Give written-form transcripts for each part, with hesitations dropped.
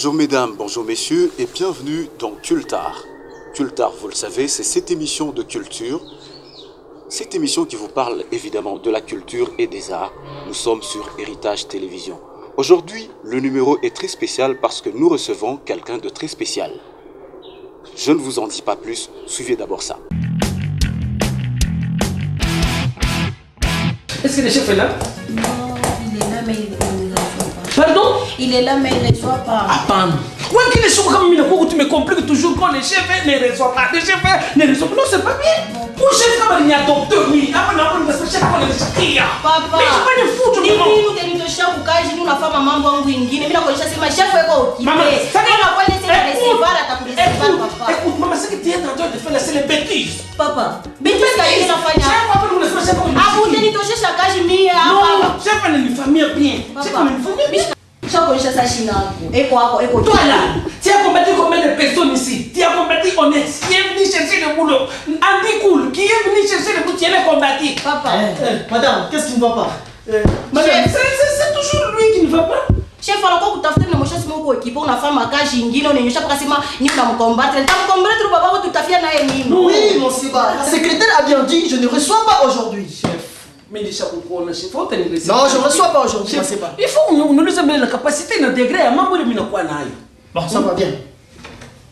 Bonjour mesdames, bonjour messieurs et bienvenue dans Cultar. Cultar, vous le savez, c'est cette émission de culture. Cette émission qui vous parle évidemment de la culture et des arts. Nous sommes sur Héritage Télévision. Aujourd'hui, le numéro est très spécial parce que nous recevons quelqu'un de très spécial. Je ne vous en dis pas plus, suivez d'abord ça. Est-ce que le chef est là? Non, il est là, mais il ne reçoit pas. Pardon? Il est là, mais il ne reçoit pas. Ah, pardon. Ouais, qu'il est chaud comme il tu me compliques toujours quand le chef ne reçoit pas. Le chef ne reçoit pas. Non, c'est pas bien. Mon chef, il y a docteur, oui. Après, le chef, on est chef. Papa, mais je vais le foutre, maman. Mimi utenitosha kukaji nuna fama mambo yangu ingine. Mimi nakuonyesha sema chef wako ukipe. Maman, ça Kama kwa nini sasa recevoir atakureceiver papa. Écoute, maman, c'est que tu es en train de faire c'est les bêtises. Papa, bêtises gani unafanya? Chef, après, vous laissez chef comme Hapo utenitosha kaji mimi hapa. Non, chef, elle est une famille bien. Chef, elle est une famille bien. Shakuonyesha sasa shina yako. Eko. Toi là, tu as combattu combien de personnes ici? Tu as combattu honnête, qui est venu chercher le boulot. Andy Cool, qui est venu chercher le boulot, tu as combattu. Papa. Madame, qu'est-ce qui ne va pas? Madame, c'est toujours lui qui ne va pas. Chef alikuwa kutafuta na mwisho simu uko ekipo unafanya kazi nyingine unaonyesha paka sema ni unamkombattre. Nitamkombattre baba wako tutafia naye nini? Oui, mon Siba. La secrétaire a bien dit, je ne reçois pas aujourd'hui. Mais déjà, non, je ne reçois pas aujourd'hui, mon Siba. Il faut que nous nous ayons la capacité d'intégrer à membre de Minokwana. Bon, ça va bien.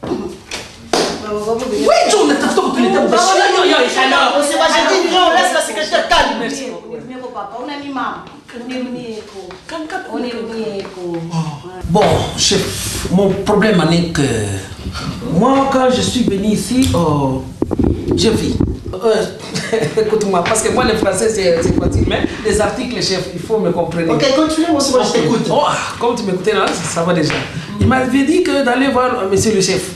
Oui, John, on a tout le temps. Mon Siba, j'ai dit, non, laisse la secrétaire calme. Merci. Papa, on a mis maman. Bon, chef, mon problème est que moi, quand je suis venu ici, je vis. Écoute-moi, parce que moi, le français, c'est facile, mais les articles, chef, il faut me comprendre. Ok, continue, mon Siba, je t'écoute. Oh, comme tu m'écoutais là, ça va déjà. Il m'avait dit d'aller voir monsieur le chef,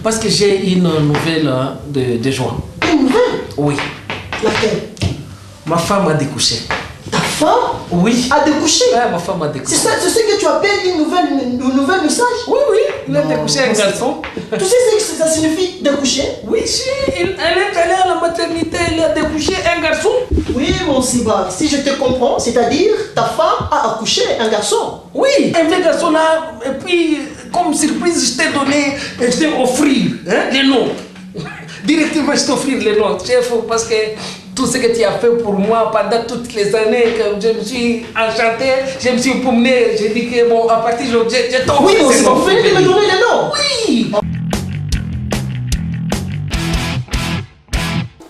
parce que j'ai une nouvelle de joie. Une nouvelle? Oui. Laquelle? Ma femme a découché. Ta femme? Oui. A découché? Ouais, ma femme a découché. C'est ce que tu appelles une nouvelle message? Oui, il a découché un garçon. Tu sais ce que ça signifie découcher? Oui, si, elle est allée à la maternité, elle a découché un garçon. Oui, mon Siba, si je te comprends, c'est-à-dire ta femme a accouché un garçon. Oui, un vieux garçon là, et puis, comme surprise, je t'ai offert les noms. Directement, je t'ai offert les noms, chef, parce que tout ce que tu as fait pour moi pendant toutes les années, que je me suis enchanté, je me suis promené, j'ai dit que bon, à partir de aujourd'hui, je t'offre. Oui, mon Siba, vous venez de me donner les noms. Oui.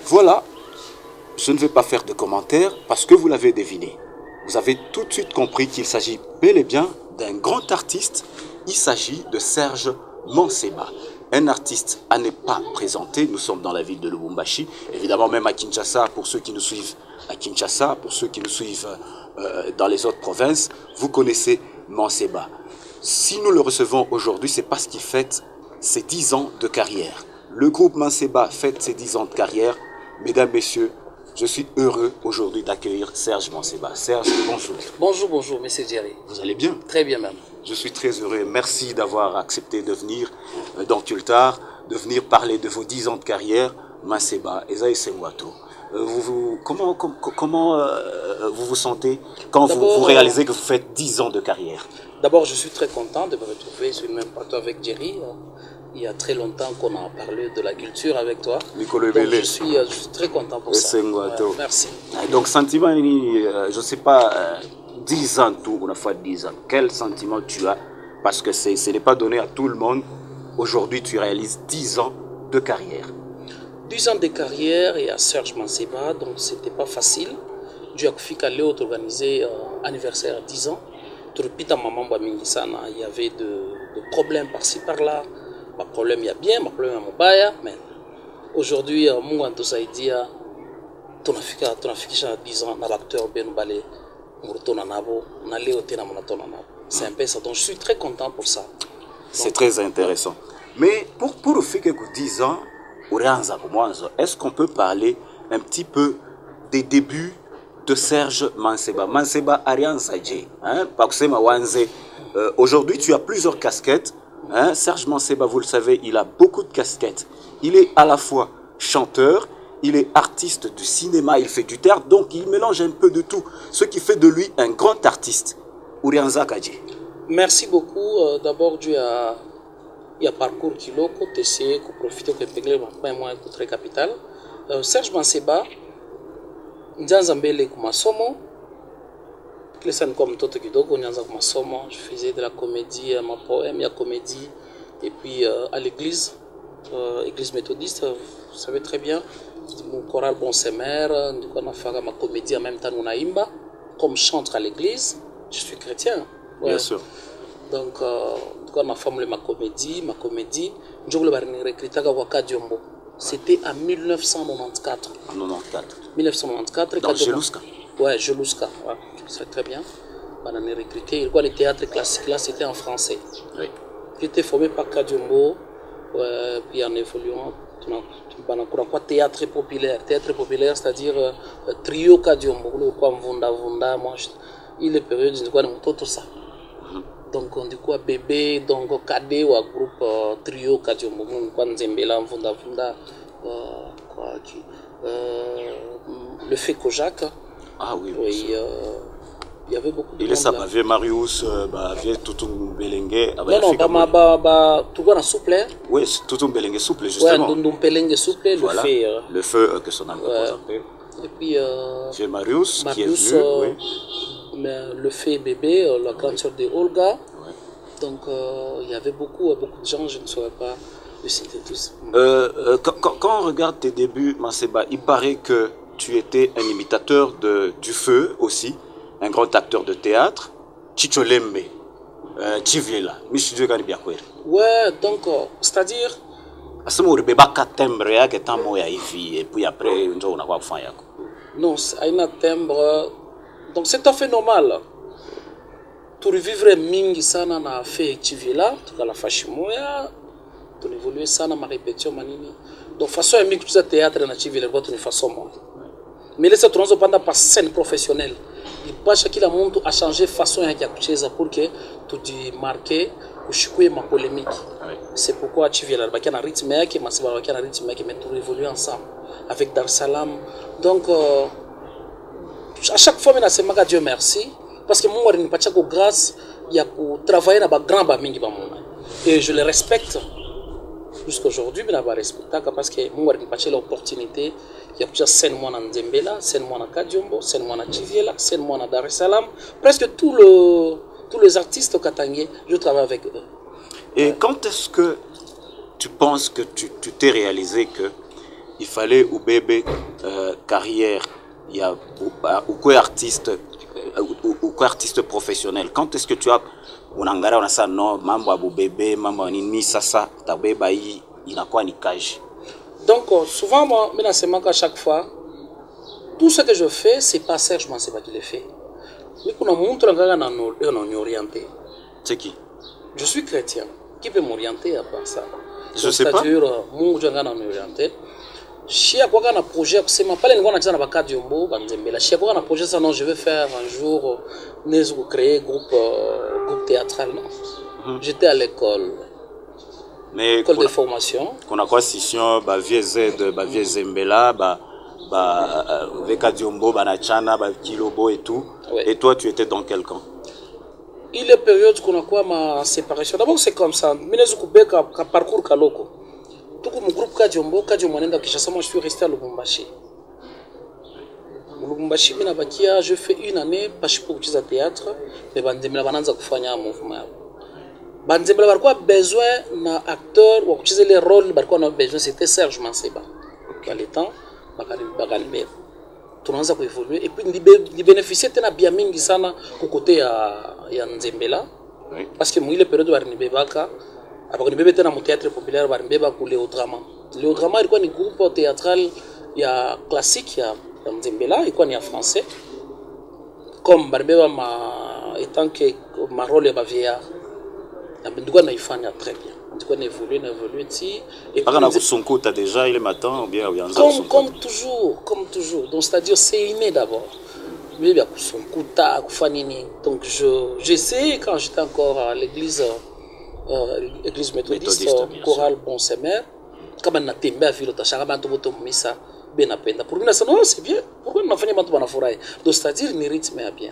Voilà, je ne vais pas faire de commentaires parce que vous l'avez deviné. Vous avez tout de suite compris qu'il s'agit bel et bien d'un grand artiste. Il s'agit de Serge Manseba. Un artiste à ne pas présenter. Nous sommes dans la ville de Lubumbashi. Évidemment, même à Kinshasa, pour ceux qui nous suivent à Kinshasa, pour ceux qui nous suivent dans les autres provinces, vous connaissez Manseba. Si nous le recevons aujourd'hui, c'est parce qu'il fête ses 10 ans de carrière. Le groupe Manseba fête ses 10 ans de carrière. Mesdames, messieurs, je suis heureux aujourd'hui d'accueillir Serge Manseba. Serge, bonjour. Bonjour, monsieur Jerry. Vous allez bien? Très bien, même. Je suis très heureux. Merci d'avoir accepté de venir dans Cultar, de venir parler de vos 10 ans de carrière. Manseba, Esaïe Sengwato. Comment vous vous sentez quand vous réalisez que vous faites 10 ans de carrière? D'abord, je suis très content de me retrouver sur le même plateau avec Jerry. Il y a très longtemps qu'on a parlé de la culture avec toi. Donc, je suis très content pour ça. Merci. Donc, sentiment, je ne sais pas, 10 ans, tout, on a fait 10 ans. Quel sentiment tu as? Parce que ce n'est pas donné à tout le monde. Aujourd'hui, tu réalises 10 ans de carrière. 10 ans de carrière et à Serge Manseba, donc c'était pas facile. Dieu a fait qu'aller organiser anniversaire à 10 ans. Il y avait de problèmes par-ci par-là. Ma problème il y a bien, ma problème il y a mais aujourd'hui, mon Saïdia, ton affiché à 10 ans, l'acteur Ben Balé, c'est un peu ça. Donc je suis très content pour ça. C'est très intéressant. Mais pour le fait que 10 ans, est-ce qu'on peut parler un petit peu des débuts de Serge Manseba? Manseba Ariane Sadje, aujourd'hui tu as plusieurs casquettes. Serge Manseba, vous le savez, il a beaucoup de casquettes. Il est à la fois chanteur, il est artiste du cinéma, il fait du théâtre, donc il mélange un peu de tout. Ce qui fait de lui un grand artiste. Urianza Kadji. Merci beaucoup. D'abord, il y a parcours qui l'ont essayé de profiter de Péglé, mais moi, très capital. Serge Manseba, Nzambele Kumasomo, Klesan comme Toto Kidogo, Kumasomo, je faisais de la comédie, ma poème, il y a comédie, et puis à l'église, église méthodiste, vous savez très bien, mon choral Bon Semer, on a fait ma comédie en même temps, on a Imba, comme chantre à l'église, je suis chrétien. Ouais. Bien sûr. Donc, on a fait ma comédie, je voulais recruter Waka Diombo. C'était en 1994. En 94. 1994. Dans Jelouska. Ouais, Jelouska, ouais, c'est très bien. On a recruté. Le théâtre classique là, c'était en français. Oui. J'étais formé par Kadiombo, puis en évoluant, on a quoi théâtre populaire, c'est-à-dire trio Kadiombo, le quoi Vunda, moi, il est période de quoi tout ça. Donc on dit quoi bébé, donc cadet ou un groupe trio Kadiombo, quoi Nzembela, Vunda, quoi qui, le fait Kojak. Ah oui. Oui. Il y avait beaucoup de il est ça, là. vieux Marius, vieux Toutou Belengue. Non, tout le souple. Oui, Toutou Belengue souple, justement. Oui, Toutou Belengue souple, voilà. Le feu que son âme appelle. Et puis, vieux Marius qui est venu, oui. Le fait bébé, la grande sœur de Olga. Ouais. Donc, il y avait beaucoup de gens, je ne saurais pas les citer tous. Quand on regarde tes débuts, Manseba, il paraît que tu étais un imitateur du feu aussi. Un grand acteur de théâtre, Chicho Lembe, Chiviela, Michidjo Ganibiakwere. Ouais, donc, c'est-à-dire. À ce moment-là, il y a un timbre qui est en moya et puis après, on a quoi faire. Non, il y a un timbre. Donc, c'est tout à fait normal. Pour vivre mingi sana na fait Chiviela, tout à la fashimoya, pour évoluer sana ma répétition manini. Donc, façon à mix de théâtre na Chiviela, votre façon moi. Mais laissez tourner pendant par scène professionnelle. Il passe qu'il a monté à changer façon à quelque pour que tout dit marqué ou chouer ma polémique. Oui. C'est pourquoi tu viens là, il y a un rythme qui m'a séparé, il y a un rythme qui m'a tout évolué ensemble avec Dar Salam. Donc à chaque fois, je dis Dieu merci parce que moi, je n'ai pas de grâce, il y a pour travailler dans les grands bamingi et je les respecte. Jusqu'à aujourd'hui, je les respecte parce que moi, je n'ai pas l'opportunité. Il y a plusieurs scènes en Nzembela, scènes en Kadiombo, scènes en Chiviela, scènes en Dar es Salaam. Presque tous les artistes katangais, je travaille avec eux. Et quand est-ce que tu penses que tu t'es réalisé qu'il fallait ou bébé carrière, il y a ou quoi artiste professionnel? Quand est-ce que tu as on a ça non mambo abu bébé mambo ni sasa ta bébé il a quoi ni cage? Donc, souvent, moi, à chaque fois, tout ce que je fais, c'est pas Serge Manseba qui le fait. Mais pour nous montrer qu'on orienté. C'est qui? Je suis chrétien. Qui peut m'orienter à part ça? Je sais pas. C'est-à-dire, moi, je suis orienté. Si il y a un projet, c'est pas les gens qui ont un Diombo, si il y a un projet, ça, non, je vais faire un jour, créer un groupe théâtral. Non. J'étais à l'école. Mais école de formation. Qu'on a quoi scission, vieux Z, vieux Zembela, Veka Diombo, Banachana, Kilobo et tout. Oui. Et toi, tu étais dans quel camp? Il est période qu'on a quoi ma séparation. D'abord, c'est comme ça. Minezukubeka parcours Kaloko. Tout comme groupe Kadiombo, Nenda Kishasa, moi je suis resté à Lubumbashi. Lubumbashi, je fais une année, pas pour utiliser le théâtre, mais Bandemela Bananza Kufanya un mouvement. Banzembela barquois besoin d'un acteur ou utiliser les rôles barquois on a besoin c'était Serge Manseba. Dans les temps, Bagalmer. Tout le monde a évolué et puis il bénéficiait de bien mingi sana au côté ya Nzembela. Parce que moi il est période où Barnibé Baka, après Barnibé était dans mon théâtre populaire Barnibé Baka ou Léodrama. Léodrama il quoi un groupe théâtral il y a classique il y a Nzembela il quoi il y a français. Comme Barnibé Baka étant que ma rôle est vieillard. On a très bien. On a évolué ici. Et Sonko, tu as déjà il est matin ou bien comme toujours. Donc c'est-à-dire c'est inné d'abord. Mais il y a Sonko, donc j'essaie quand j'étais encore à l'église méthodiste, chorale Bon Semer, quand on a tembe à ville, on a misa, ben à peine. Pour nous, c'est bien. Pourquoi on a fait un peu de donc c'est-à-dire, il rythme bien.